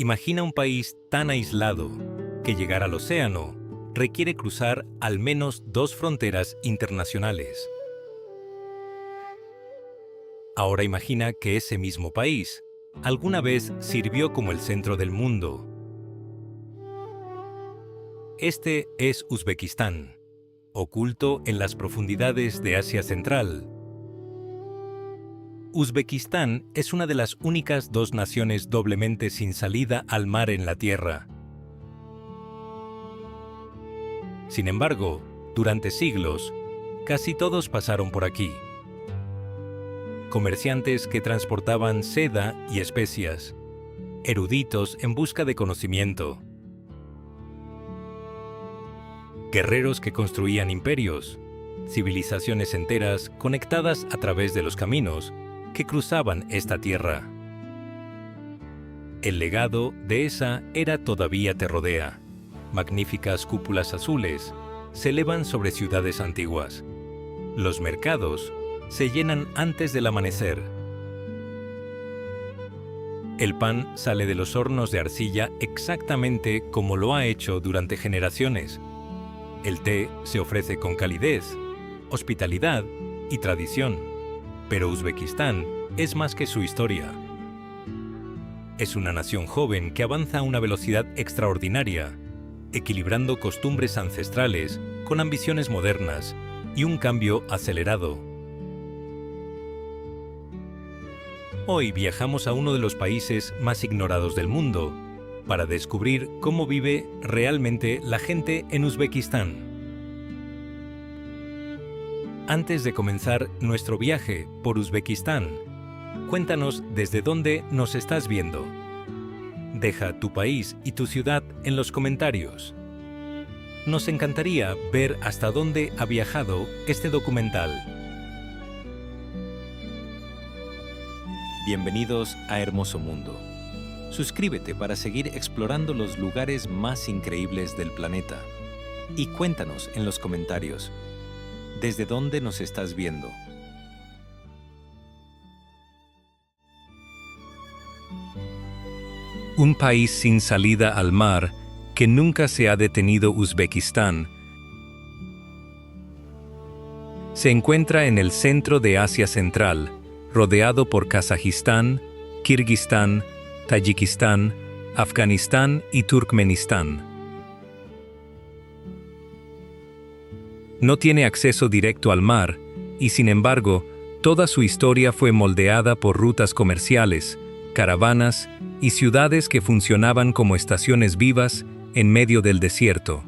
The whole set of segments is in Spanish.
Imagina un país tan aislado que llegar al océano requiere cruzar al menos 2 fronteras internacionales. Ahora imagina que ese mismo país alguna vez sirvió como el centro del mundo. Este es Uzbekistán, oculto en las profundidades de Asia Central. Uzbekistán es una de las únicas 2 naciones doblemente sin salida al mar en la Tierra. Sin embargo, durante siglos, casi todos pasaron por aquí. Comerciantes que transportaban seda y especias, eruditos en busca de conocimiento, guerreros que construían imperios, civilizaciones enteras conectadas a través de los caminos que cruzaban esta tierra. El legado de esa era todavía te rodea. Magníficas cúpulas azules se elevan sobre ciudades antiguas. Los mercados se llenan antes del amanecer. El pan sale de los hornos de arcilla exactamente como lo ha hecho durante generaciones. El té se ofrece con calidez, hospitalidad y tradición. Pero Uzbekistán es más que su historia. Es una nación joven que avanza a una velocidad extraordinaria, equilibrando costumbres ancestrales con ambiciones modernas y un cambio acelerado. Hoy viajamos a uno de los países más ignorados del mundo para descubrir cómo vive realmente la gente en Uzbekistán. Antes de comenzar nuestro viaje por Uzbekistán, cuéntanos desde dónde nos estás viendo. Deja tu país y tu ciudad en los comentarios. Nos encantaría ver hasta dónde ha viajado este documental. Bienvenidos a Hermoso Mundo. Suscríbete para seguir explorando los lugares más increíbles del planeta. Y cuéntanos en los comentarios, ¿desde dónde nos estás viendo? Un país sin salida al mar que nunca se ha detenido. Uzbekistán se encuentra en el centro de Asia Central, rodeado por Kazajistán, Kirguistán, Tayikistán, Afganistán y Turkmenistán. No tiene acceso directo al mar, y sin embargo, toda su historia fue moldeada por rutas comerciales, caravanas y ciudades que funcionaban como estaciones vivas en medio del desierto.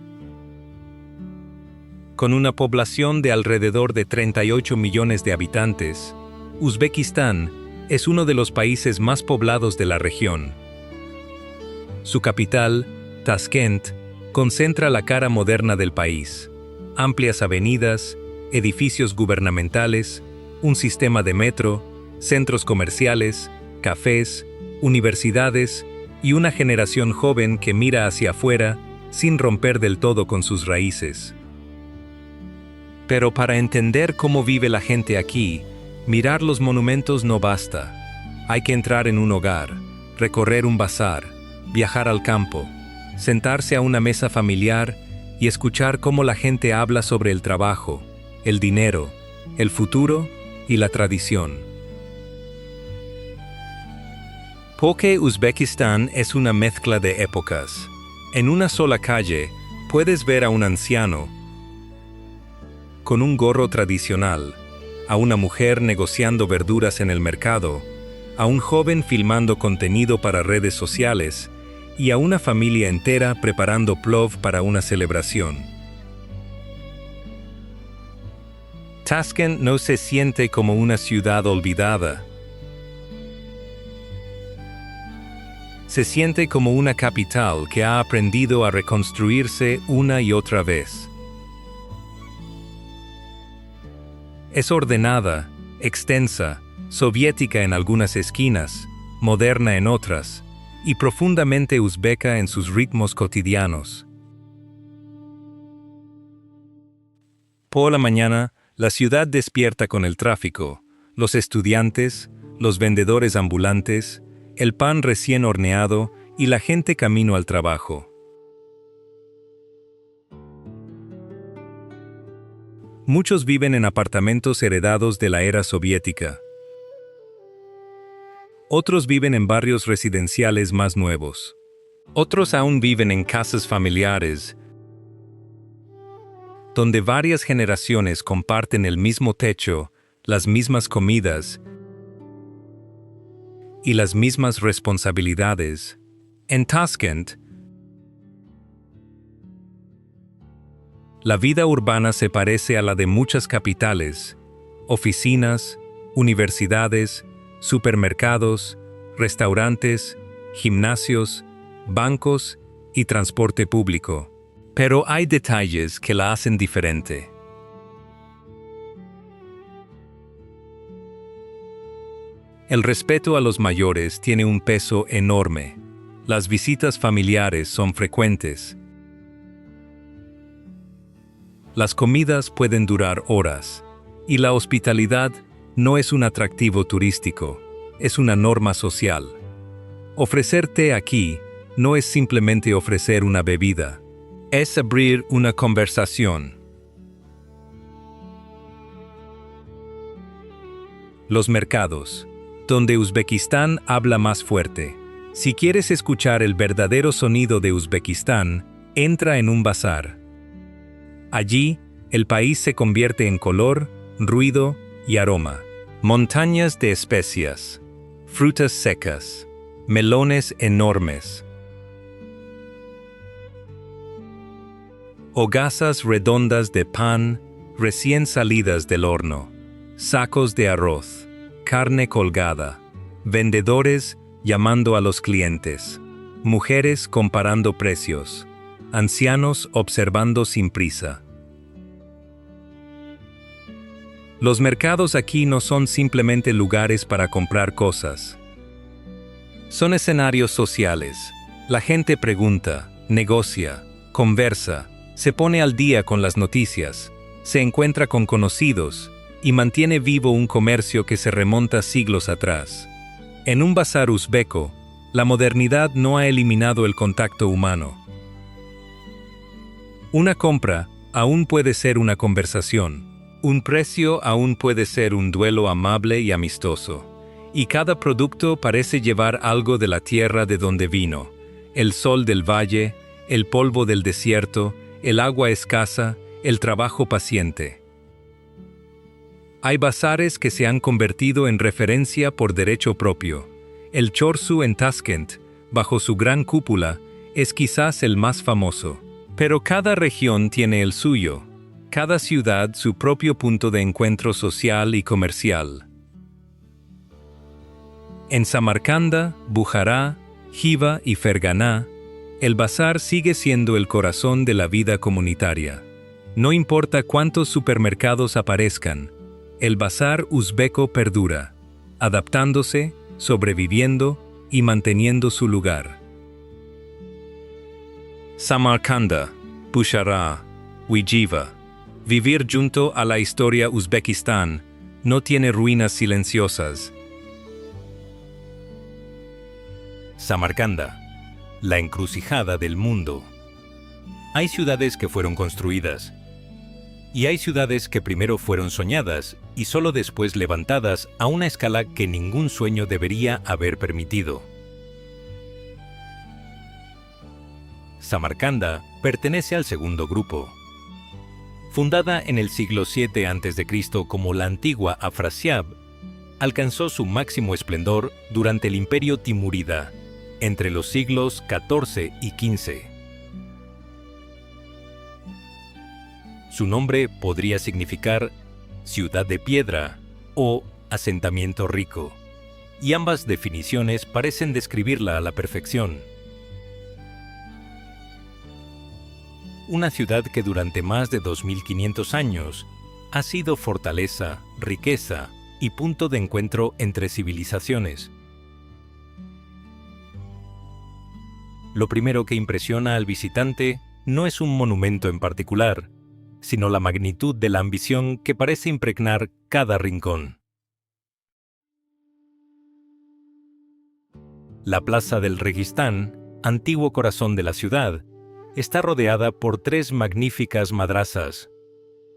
Con una población de alrededor de 38 millones de habitantes, Uzbekistán es uno de los países más poblados de la región. Su capital, Tashkent, concentra la cara moderna del país. Amplias avenidas, edificios gubernamentales, un sistema de metro, centros comerciales, cafés, universidades y una generación joven que mira hacia afuera sin romper del todo con sus raíces. Pero para entender cómo vive la gente aquí, mirar los monumentos no basta. Hay que entrar en un hogar, recorrer un bazar, viajar al campo, sentarse a una mesa familiar y escuchar cómo la gente habla sobre el trabajo, el dinero, el futuro y la tradición. Porque Uzbekistán es una mezcla de épocas. En una sola calle puedes ver a un anciano con un gorro tradicional, a una mujer negociando verduras en el mercado, a un joven filmando contenido para redes sociales y a una familia entera preparando plov para una celebración. Tashkent no se siente como una ciudad olvidada. Se siente como una capital que ha aprendido a reconstruirse una y otra vez. Es ordenada, extensa, soviética en algunas esquinas, moderna en otras, y profundamente uzbeca en sus ritmos cotidianos. Por la mañana, la ciudad despierta con el tráfico, los estudiantes, los vendedores ambulantes, el pan recién horneado y la gente camino al trabajo. Muchos viven en apartamentos heredados de la era soviética. Otros viven en barrios residenciales más nuevos. Otros aún viven en casas familiares, donde varias generaciones comparten el mismo techo, las mismas comidas y las mismas responsabilidades. En Tashkent, la vida urbana se parece a la de muchas capitales: oficinas, universidades, supermercados, restaurantes, gimnasios, bancos y transporte público. Pero hay detalles que la hacen diferente. El respeto a los mayores tiene un peso enorme. Las visitas familiares son frecuentes. Las comidas pueden durar horas, y la hospitalidad no es un atractivo turístico, es una norma social. Ofrecer té aquí no es simplemente ofrecer una bebida, es abrir una conversación. Los mercados, donde Uzbekistán habla más fuerte. Si quieres escuchar el verdadero sonido de Uzbekistán, entra en un bazar. Allí, el país se convierte en color, ruido y aroma. Montañas de especias, frutas secas, melones enormes, hogazas redondas de pan recién salidas del horno, sacos de arroz, carne colgada, vendedores llamando a los clientes, mujeres comparando precios, ancianos observando sin prisa. Los mercados aquí no son simplemente lugares para comprar cosas. Son escenarios sociales. La gente pregunta, negocia, conversa, se pone al día con las noticias, se encuentra con conocidos y mantiene vivo un comercio que se remonta siglos atrás. En un bazar uzbeco, la modernidad no ha eliminado el contacto humano. Una compra aún puede ser una conversación. Un precio aún puede ser un duelo amable y amistoso. Y cada producto parece llevar algo de la tierra de donde vino: el sol del valle, el polvo del desierto, el agua escasa, el trabajo paciente. Hay bazares que se han convertido en referencia por derecho propio. El Chorsu en Tashkent, bajo su gran cúpula, es quizás el más famoso. Pero cada región tiene el suyo. Cada ciudad su propio punto de encuentro social y comercial. En Samarcanda, Bujará, Jiva y Ferganá, el bazar sigue siendo el corazón de la vida comunitaria. No importa cuántos supermercados aparezcan, el bazar uzbeco perdura, adaptándose, sobreviviendo y manteniendo su lugar. Samarcanda, Bujará, Jiva. Vivir junto a la historia Uzbekistán no tiene ruinas silenciosas. Samarcanda, la encrucijada del mundo. Hay ciudades que fueron construidas, y hay ciudades que primero fueron soñadas y solo después levantadas a una escala que ningún sueño debería haber permitido. Samarcanda pertenece al segundo grupo. Fundada en el siglo VII a.C. como la antigua Afrasiab, alcanzó su máximo esplendor durante el Imperio Timúrida, entre los siglos XIV y XV. Su nombre podría significar ciudad de piedra o asentamiento rico, y ambas definiciones parecen describirla a la perfección. Una ciudad que durante más de 2500 años ha sido fortaleza, riqueza y punto de encuentro entre civilizaciones. Lo primero que impresiona al visitante no es un monumento en particular, sino la magnitud de la ambición que parece impregnar cada rincón. La Plaza del Registán antiguo corazón de la ciudad, está rodeada por 3 magníficas madrasas: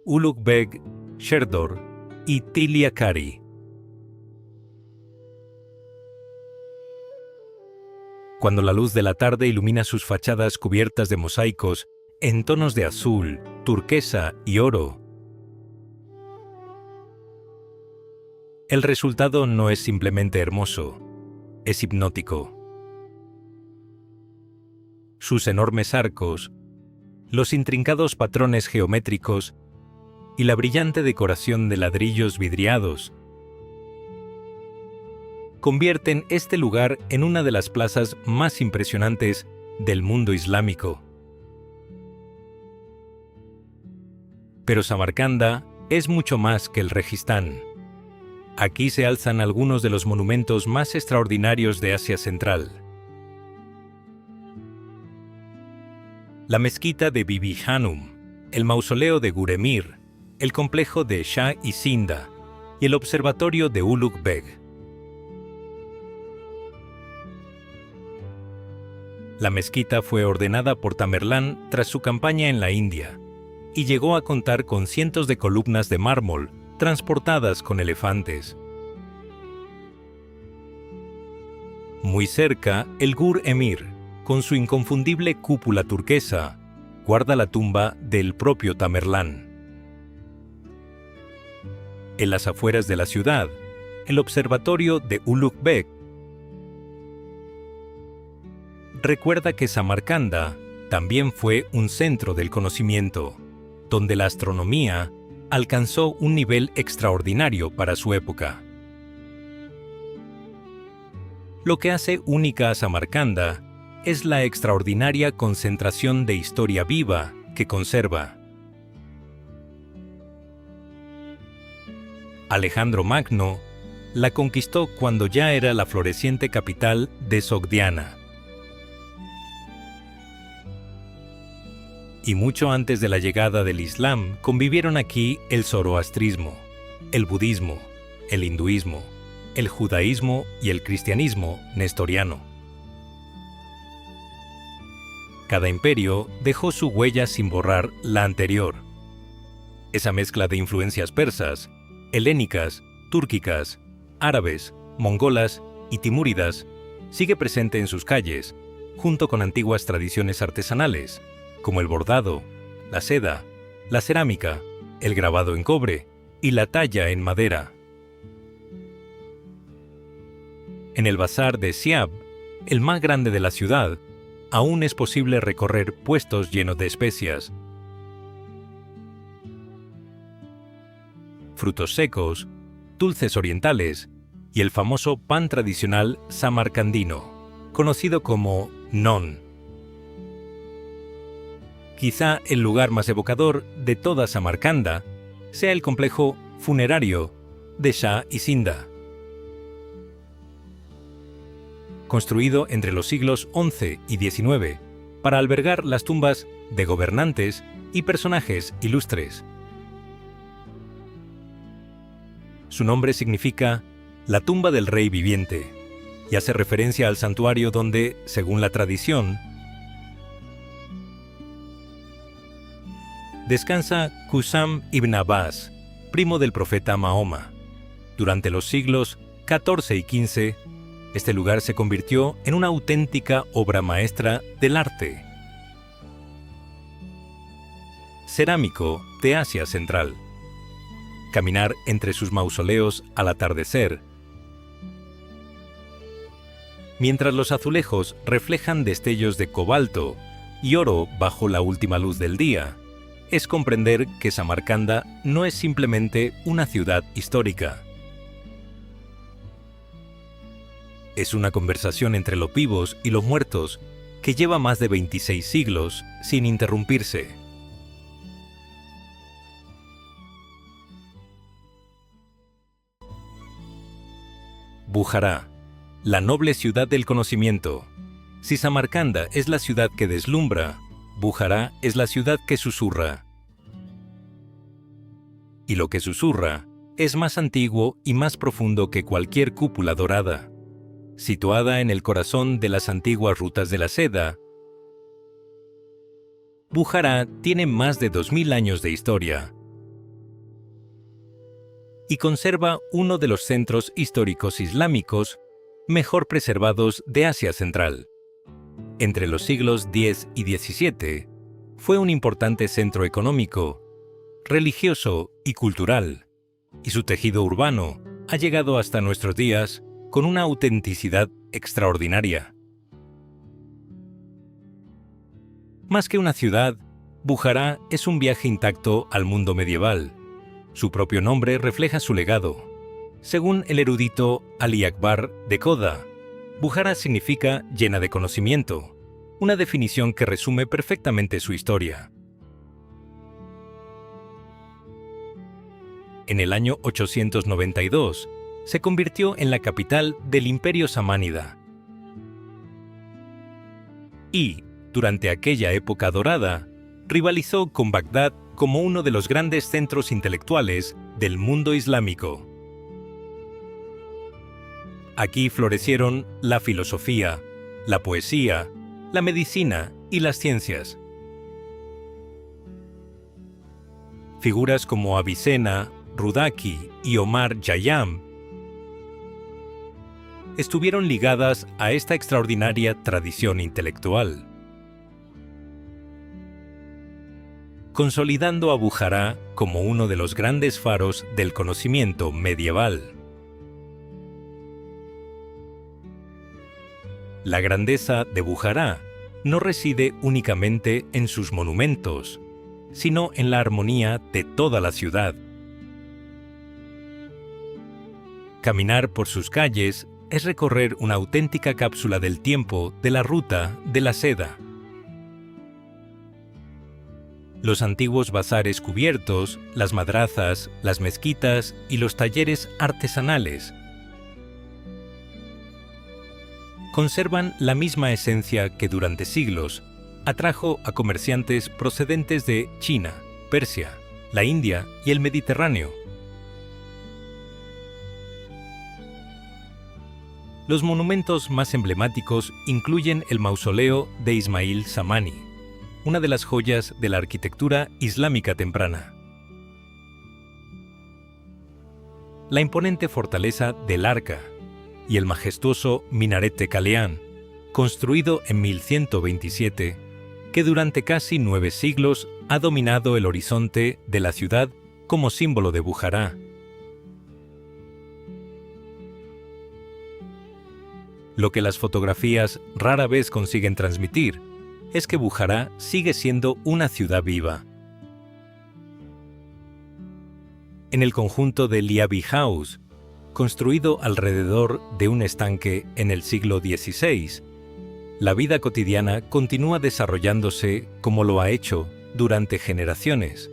Ulugh Beg, Sherdor y Tilyakari. Cuando la luz de la tarde ilumina sus fachadas cubiertas de mosaicos en tonos de azul, turquesa y oro, el resultado no es simplemente hermoso, es hipnótico. Sus enormes arcos, los intrincados patrones geométricos y la brillante decoración de ladrillos vidriados convierten este lugar en una de las plazas más impresionantes del mundo islámico. Pero Samarcanda es mucho más que el Registán. Aquí se alzan algunos de los monumentos más extraordinarios de Asia Central. La mezquita de Bibi Hanum, el mausoleo de Guremir, el complejo de Shah-i-Sinda y el observatorio de Ulugh Beg. La mezquita fue ordenada por Tamerlán tras su campaña en la India y llegó a contar con cientos de columnas de mármol transportadas con elefantes. Muy cerca, el Gur Emir, con su inconfundible cúpula turquesa, guarda la tumba del propio Tamerlán. En las afueras de la ciudad, el observatorio de Ulugh Beg recuerda que Samarcanda también fue un centro del conocimiento, donde la astronomía alcanzó un nivel extraordinario para su época. Lo que hace única a Samarcanda es la extraordinaria concentración de historia viva que conserva. Alejandro Magno la conquistó cuando ya era la floreciente capital de Sogdiana. Y mucho antes de la llegada del Islam convivieron aquí el zoroastrismo, el budismo, el hinduismo, el judaísmo y el cristianismo nestoriano. Cada imperio dejó su huella sin borrar la anterior. Esa mezcla de influencias persas, helénicas, túrquicas, árabes, mongolas y timúridas sigue presente en sus calles, junto con antiguas tradiciones artesanales, como el bordado, la seda, la cerámica, el grabado en cobre y la talla en madera. En el bazar de Siab, el más grande de la ciudad, aún es posible recorrer puestos llenos de especias, frutos secos, dulces orientales y el famoso pan tradicional samarcandino, conocido como non. Quizá el lugar más evocador de toda Samarcanda sea el complejo funerario de Shah-i-Sinda. Construido entre los siglos XI y XIX para albergar las tumbas de gobernantes y personajes ilustres. Su nombre significa la tumba del rey viviente y hace referencia al santuario donde, según la tradición, descansa Qusam ibn Abbas, primo del profeta Mahoma. Durante los siglos XIV y XV, este lugar se convirtió en una auténtica obra maestra del arte cerámico de Asia Central. Caminar entre sus mausoleos al atardecer, mientras los azulejos reflejan destellos de cobalto y oro bajo la última luz del día, es comprender que Samarcanda no es simplemente una ciudad histórica. Es una conversación entre los vivos y los muertos que lleva más de 26 siglos sin interrumpirse. Bujará, la noble ciudad del conocimiento. Si Samarcanda es la ciudad que deslumbra, Bujará es la ciudad que susurra. Y lo que susurra es más antiguo y más profundo que cualquier cúpula dorada. Situada en el corazón de las antiguas rutas de la seda, Bujará tiene más de 2000 años de historia y conserva uno de los centros históricos islámicos mejor preservados de Asia Central. Entre los siglos X y XVII, fue un importante centro económico, religioso y cultural, y su tejido urbano ha llegado hasta nuestros días con una autenticidad extraordinaria. Más que una ciudad, Bujará es un viaje intacto al mundo medieval. Su propio nombre refleja su legado. Según el erudito Ali Akbar de Koda, Bujará significa llena de conocimiento, una definición que resume perfectamente su historia. En el año 892, se convirtió en la capital del Imperio Samánida. Y, durante aquella época dorada, rivalizó con Bagdad como uno de los grandes centros intelectuales del mundo islámico. Aquí florecieron la filosofía, la poesía, la medicina y las ciencias. Figuras como Avicena, Rudaki y Omar Khayyam estuvieron ligadas a esta extraordinaria tradición intelectual, consolidando a Bujará como uno de los grandes faros del conocimiento medieval. La grandeza de Bujará no reside únicamente en sus monumentos, sino en la armonía de toda la ciudad. Caminar por sus calles es recorrer una auténtica cápsula del tiempo de la ruta de la seda. Los antiguos bazares cubiertos, las madrazas, las mezquitas y los talleres artesanales conservan la misma esencia que durante siglos atrajo a comerciantes procedentes de China, Persia, la India y el Mediterráneo. Los monumentos más emblemáticos incluyen el mausoleo de Ismail Samani, una de las joyas de la arquitectura islámica temprana. La imponente fortaleza del Arca y el majestuoso minarete Kalean, construido en 1127, que durante casi 9 siglos ha dominado el horizonte de la ciudad como símbolo de Bujará. Lo que las fotografías rara vez consiguen transmitir es que Bujará sigue siendo una ciudad viva. En el conjunto de Liabi House, construido alrededor de un estanque en el siglo XVI, la vida cotidiana continúa desarrollándose como lo ha hecho durante generaciones.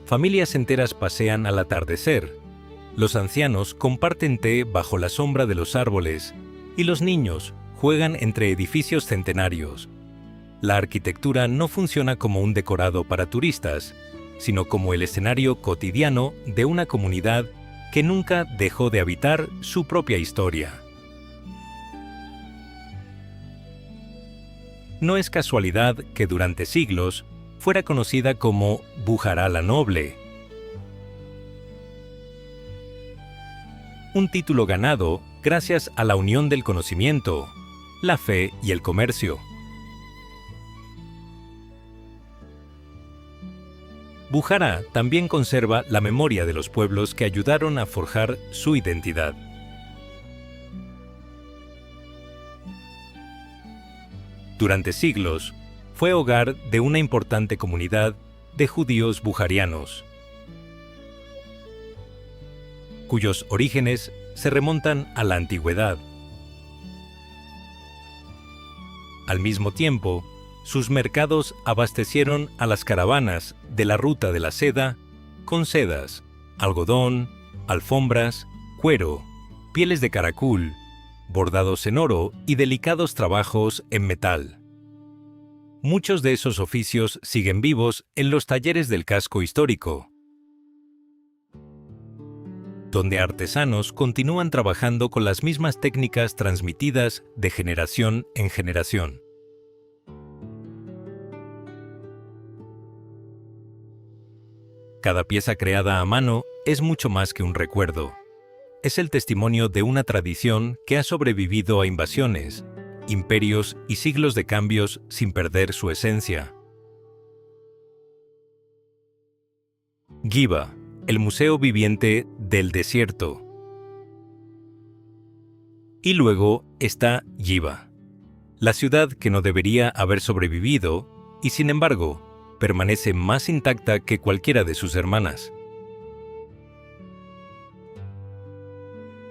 Familias enteras pasean al atardecer, los ancianos comparten té bajo la sombra de los árboles y los niños juegan entre edificios centenarios. La arquitectura no funciona como un decorado para turistas, sino como el escenario cotidiano de una comunidad que nunca dejó de habitar su propia historia. No es casualidad que durante siglos fuera conocida como Bujará la Noble, un título ganado gracias a la unión del conocimiento, la fe y el comercio. Bujará también conserva la memoria de los pueblos que ayudaron a forjar su identidad. Durante siglos, fue hogar de una importante comunidad de judíos bujarianos, cuyos orígenes se remontan a la antigüedad. Al mismo tiempo, sus mercados abastecieron a las caravanas de la ruta de la seda con sedas, algodón, alfombras, cuero, pieles de caracol, bordados en oro y delicados trabajos en metal. Muchos de esos oficios siguen vivos en los talleres del casco histórico. donde artesanos continúan trabajando con las mismas técnicas transmitidas de generación en generación. Cada pieza creada a mano es mucho más que un recuerdo. Es el testimonio de una tradición que ha sobrevivido a invasiones, imperios y siglos de cambios sin perder su esencia. Giva, el museo viviente del desierto. Y luego está Giva, la ciudad que no debería haber sobrevivido y, sin embargo, permanece más intacta que cualquiera de sus hermanas.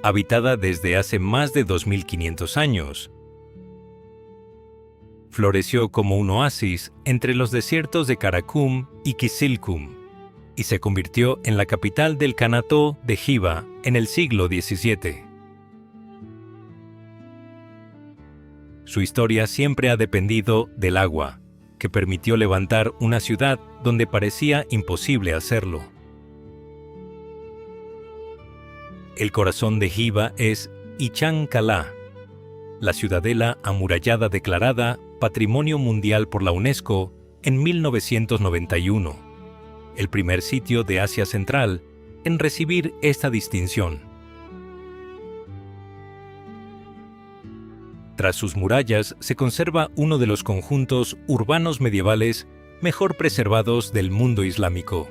Habitada desde hace más de 2500 años, floreció como un oasis entre los desiertos de Karakum y Kisilkum, y se convirtió en la capital del Kanato de Giva en el siglo XVII. Su historia siempre ha dependido del agua, que permitió levantar una ciudad donde parecía imposible hacerlo. El corazón de Giva es Ichan Kala, la ciudadela amurallada declarada Patrimonio Mundial por la UNESCO en 1991, el primer sitio de Asia Central en recibir esta distinción. Tras sus murallas se conserva uno de los conjuntos urbanos medievales mejor preservados del mundo islámico.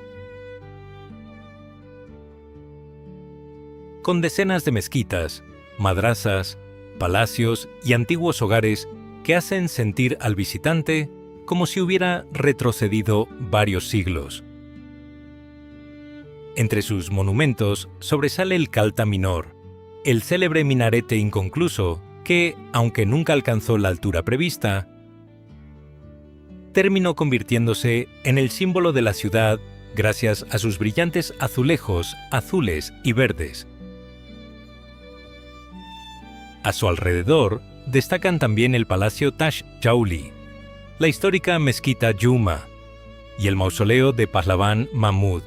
Con decenas de mezquitas, madrasas, palacios y antiguos hogares que hacen sentir al visitante como si hubiera retrocedido varios siglos. Entre sus monumentos sobresale el Kalta Minor, el célebre minarete inconcluso que, aunque nunca alcanzó la altura prevista, terminó convirtiéndose en el símbolo de la ciudad gracias a sus brillantes azulejos azules y verdes. A su alrededor destacan también el Palacio Tash Jauli, la histórica mezquita Juma y el mausoleo de Pahlavan Mahmud.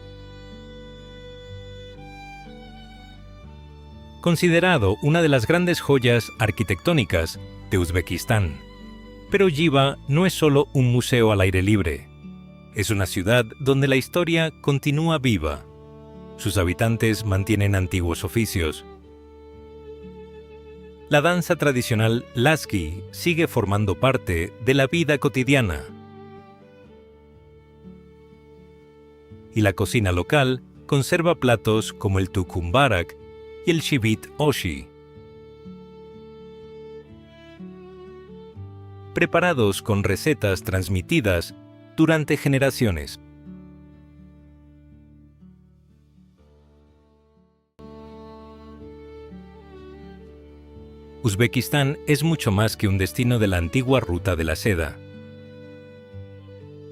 Considerado una de las grandes joyas arquitectónicas de Uzbekistán. Pero Giva no es solo un museo al aire libre. Es una ciudad donde la historia continúa viva. Sus habitantes mantienen antiguos oficios. La danza tradicional Lasky sigue formando parte de la vida cotidiana. Y la cocina local conserva platos como el tukumbarak y el shibit oshi, preparados con recetas transmitidas durante generaciones. Uzbekistán es mucho más que un destino de la antigua ruta de la seda.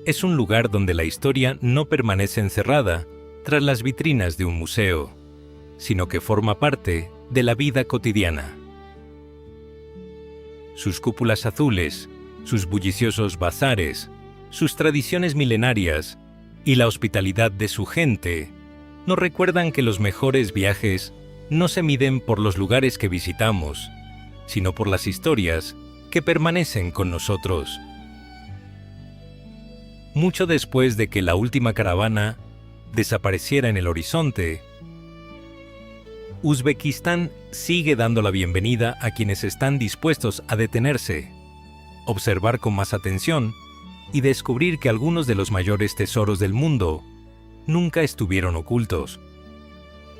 Es un lugar donde la historia no permanece encerrada tras las vitrinas de un museo, sino que forma parte de la vida cotidiana. Sus cúpulas azules, sus bulliciosos bazares, sus tradiciones milenarias y la hospitalidad de su gente nos recuerdan que los mejores viajes no se miden por los lugares que visitamos, sino por las historias que permanecen con nosotros. Mucho después de que la última caravana desapareciera en el horizonte, Uzbekistán sigue dando la bienvenida a quienes están dispuestos a detenerse, observar con más atención y descubrir que algunos de los mayores tesoros del mundo nunca estuvieron ocultos.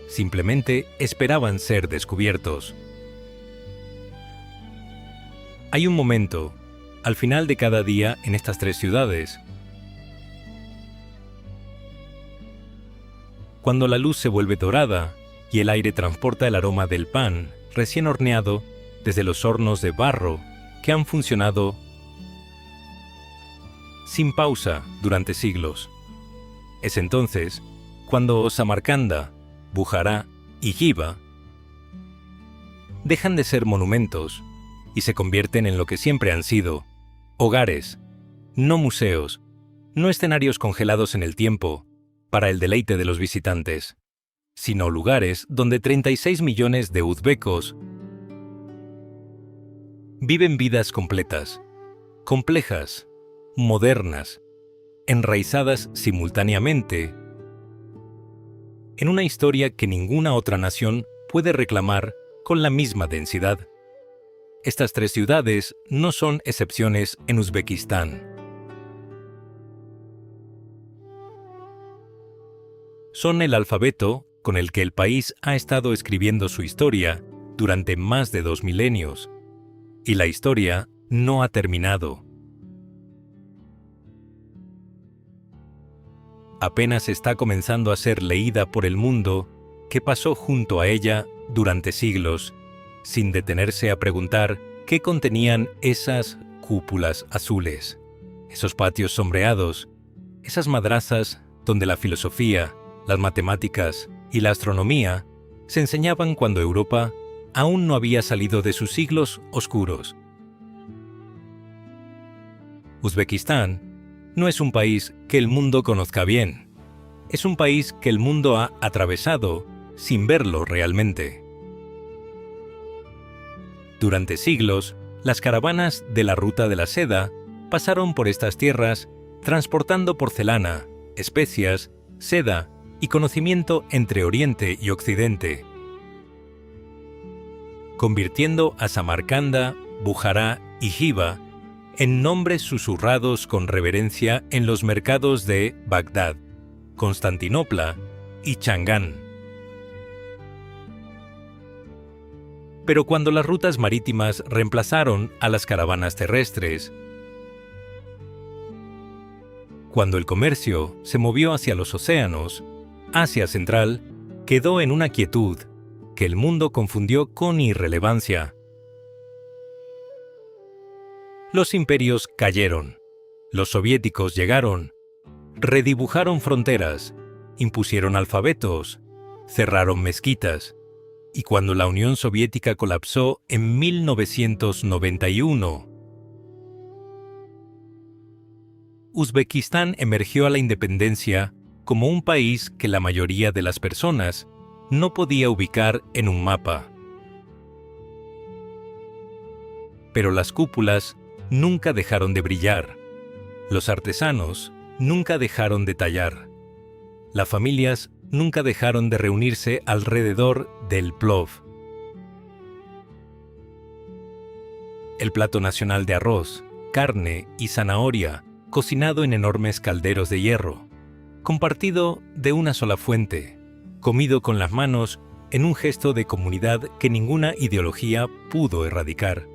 Simplemente esperaban ser descubiertos. Hay un momento, al final de cada día en estas tres ciudades, cuando la luz se vuelve dorada y el aire transporta el aroma del pan recién horneado desde los hornos de barro que han funcionado sin pausa durante siglos. Es entonces cuando Samarcanda, Bujará y Giva dejan de ser monumentos y se convierten en lo que siempre han sido: hogares, no museos, no escenarios congelados en el tiempo para el deleite de los visitantes. sino lugares donde 36 millones de uzbecos viven vidas completas, complejas, modernas, enraizadas simultáneamente en una historia que ninguna otra nación puede reclamar con la misma densidad. Estas tres ciudades no son excepciones en Uzbekistán. Son el alfabeto con el que el país ha estado escribiendo su historia durante más de 2 milenios, y la historia no ha terminado. Apenas está comenzando a ser leída por el mundo que pasó junto a ella durante siglos, sin detenerse a preguntar qué contenían esas cúpulas azules, esos patios sombreados, esas madrazas donde la filosofía, las matemáticas y la astronomía se enseñaban cuando Europa aún no había salido de sus siglos oscuros. Uzbekistán no es un país que el mundo conozca bien. Es un país que el mundo ha atravesado sin verlo realmente. Durante siglos, las caravanas de la Ruta de la Seda pasaron por estas tierras transportando porcelana, especias, seda y conocimiento entre Oriente y Occidente, convirtiendo a Samarcanda, Bujará y Jiva en nombres susurrados con reverencia en los mercados de Bagdad, Constantinopla y Changán. Pero cuando las rutas marítimas reemplazaron a las caravanas terrestres, cuando el comercio se movió hacia los océanos, Asia Central quedó en una quietud que el mundo confundió con irrelevancia. Los imperios cayeron, los soviéticos llegaron, redibujaron fronteras, impusieron alfabetos, cerraron mezquitas, y cuando la Unión Soviética colapsó en 1991, Uzbekistán emergió a la independencia como un país que la mayoría de las personas no podía ubicar en un mapa. Pero las cúpulas nunca dejaron de brillar, los artesanos nunca dejaron de tallar, las familias nunca dejaron de reunirse alrededor del plov, el plato nacional de arroz, carne y zanahoria cocinado en enormes calderos de hierro, compartido de una sola fuente, comido con las manos en un gesto de comunidad que ninguna ideología pudo erradicar.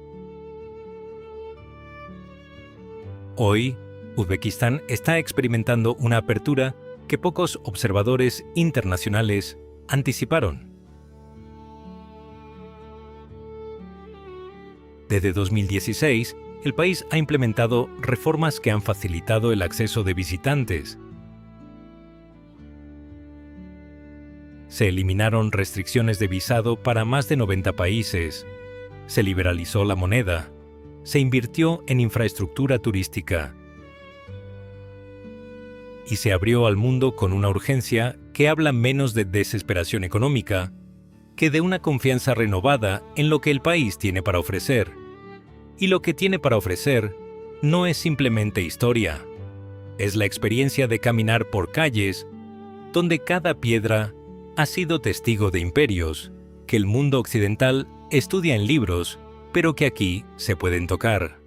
Hoy, Uzbekistán está experimentando una apertura que pocos observadores internacionales anticiparon. Desde 2016, el país ha implementado reformas que han facilitado el acceso de visitantes. Se eliminaron restricciones de visado para más de 90 países. Se liberalizó la moneda. Se invirtió en infraestructura turística. Y se abrió al mundo con una urgencia que habla menos de desesperación económica que de una confianza renovada en lo que el país tiene para ofrecer. Y lo que tiene para ofrecer no es simplemente historia. Es la experiencia de caminar por calles donde cada piedra ha sido testigo de imperios que el mundo occidental estudia en libros, pero que aquí se pueden tocar.